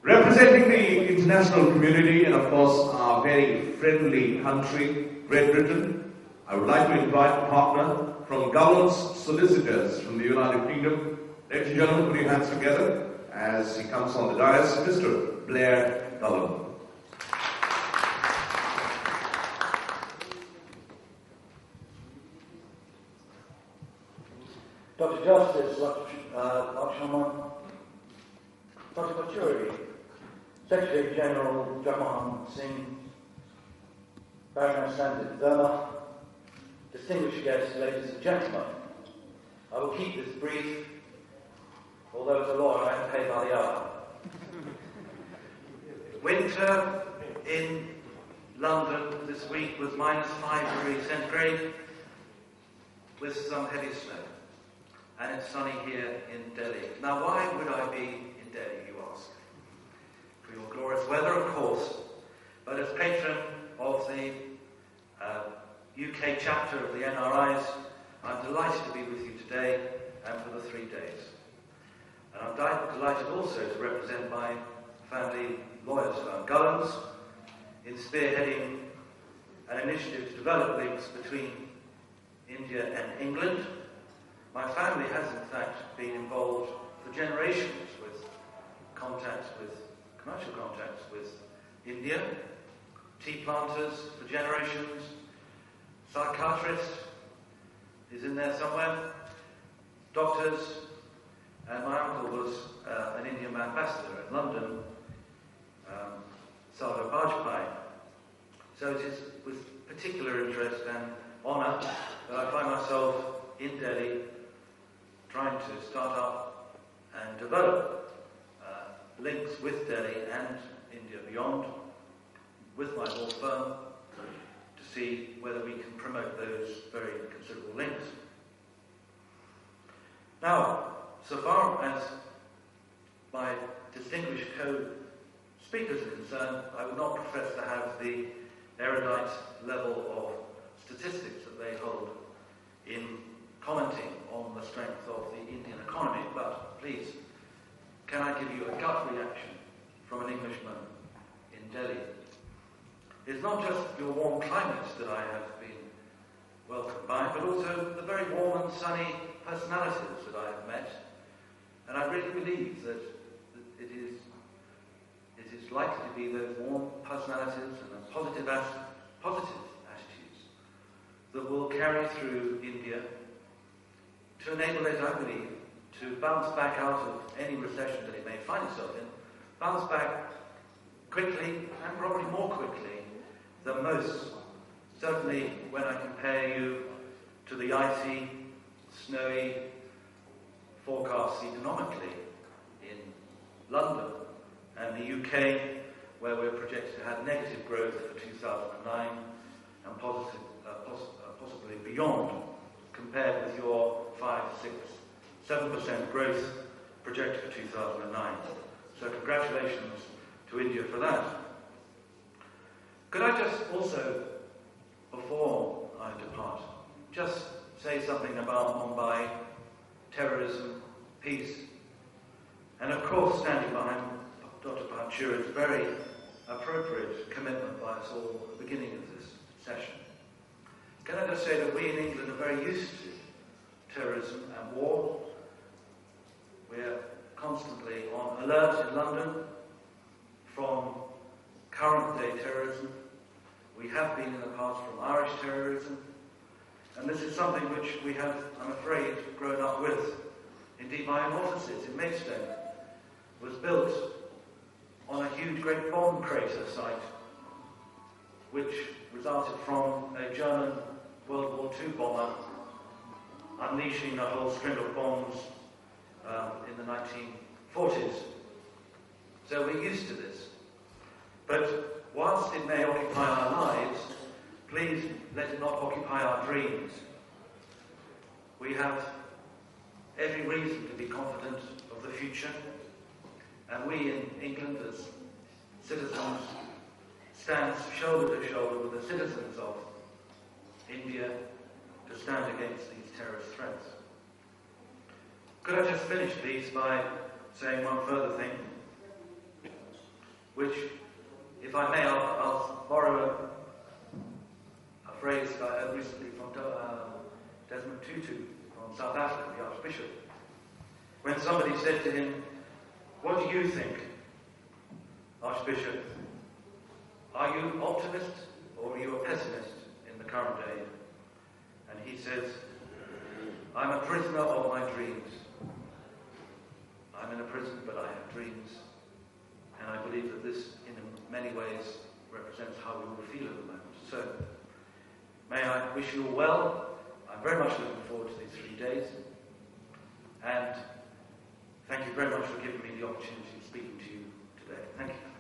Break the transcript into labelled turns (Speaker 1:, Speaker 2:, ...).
Speaker 1: Representing the international community and of course our very friendly country, Great Britain, I would like to invite a partner from Gullands Solicitors from the United Kingdom. Ladies and gentlemen, put your hands together as he comes on the dais, Mr. Blair Gulland.
Speaker 2: Dr. Justice Lakshman, Dr. Maturity, Secretary General Jaman Singh, Baroness Sandit Verma, distinguished guests, ladies and gentlemen, I will keep this brief, although as a lawyer I have to pay by the hour. Winter in London this week was -5 degrees centigrade with some heavy snow. And it's sunny here in Delhi. Now, why would I be in Delhi, you ask? For your glorious weather, of course, but as patron of the UK chapter of the NRIs, I'm delighted to be with you today and for the 3 days. And I'm delighted also to represent my family lawyers firm, Gullands, in spearheading an initiative to develop links between India and England. My family has, in fact, been involved for generations with commercial contacts with India, tea planters for generations, psychiatrist is in there somewhere, doctors, and my uncle was an Indian ambassador in London, Sardar Bajpai. So it is with particular interest and honour that I find myself in Delhi trying to start up and develop links with Delhi and India beyond with my law firm to see whether we can promote those very considerable links. Now, so far as my distinguished co-speakers are concerned, I would not profess to have the erudite level of statistics that they hold in commenting on the strength of the Indian economy, but please, can I give you a gut reaction from an Englishman in Delhi? It's not just your warm climate that I have been welcomed by, but also the very warm and sunny personalities that I have met, and I really believe that it is likely to be those warm personalities and the positive attitudes that will carry through India to enable it, I believe, to bounce back out of any recession that it may find itself in, bounce back quickly and probably more quickly than most. Certainly when I compare you to the icy, snowy forecasts economically in London and the UK, where we're projected to have negative growth for 2009 and possibly beyond, compared with your 5, 6, 7% growth projected for 2009. So congratulations to India for that. Could I just also, before I depart, just say something about Mumbai, terrorism, peace, and of course standing behind Dr. Pachura's very appropriate commitment by us all at the beginning of this session. Can I just say that we in England are very used to terrorism and war. We're constantly on alert in London from current day terrorism. We have been in the past from Irish terrorism. And this is something which we have, I'm afraid, grown up with. Indeed, my own offices in Maidstone was built on a huge great bomb crater site, which resulted from a German World War II bomber unleashing a whole string of bombs in the 1940s. So we're used to this. But whilst it may occupy our lives, please let it not occupy our dreams. We have every reason to be confident of the future, and we in England as citizens stand shoulder to shoulder with the citizens of India to stand against these terrorist threats. Could I just finish, please, by saying one further thing? if I may, I'll borrow a phrase I heard recently from Desmond Tutu from South Africa, the Archbishop, when somebody said to him, "What do you think, Archbishop? Are you optimist or are you a pessimist in the current day?" And he says, "I'm a prisoner of my dreams. I'm in a prison, but I have dreams." And I believe that this, in many ways, represents how we all feel at the moment. So, may I wish you all well. I'm very much looking forward to these 3 days. And thank you very much for giving me the opportunity of speaking to you today. Thank you.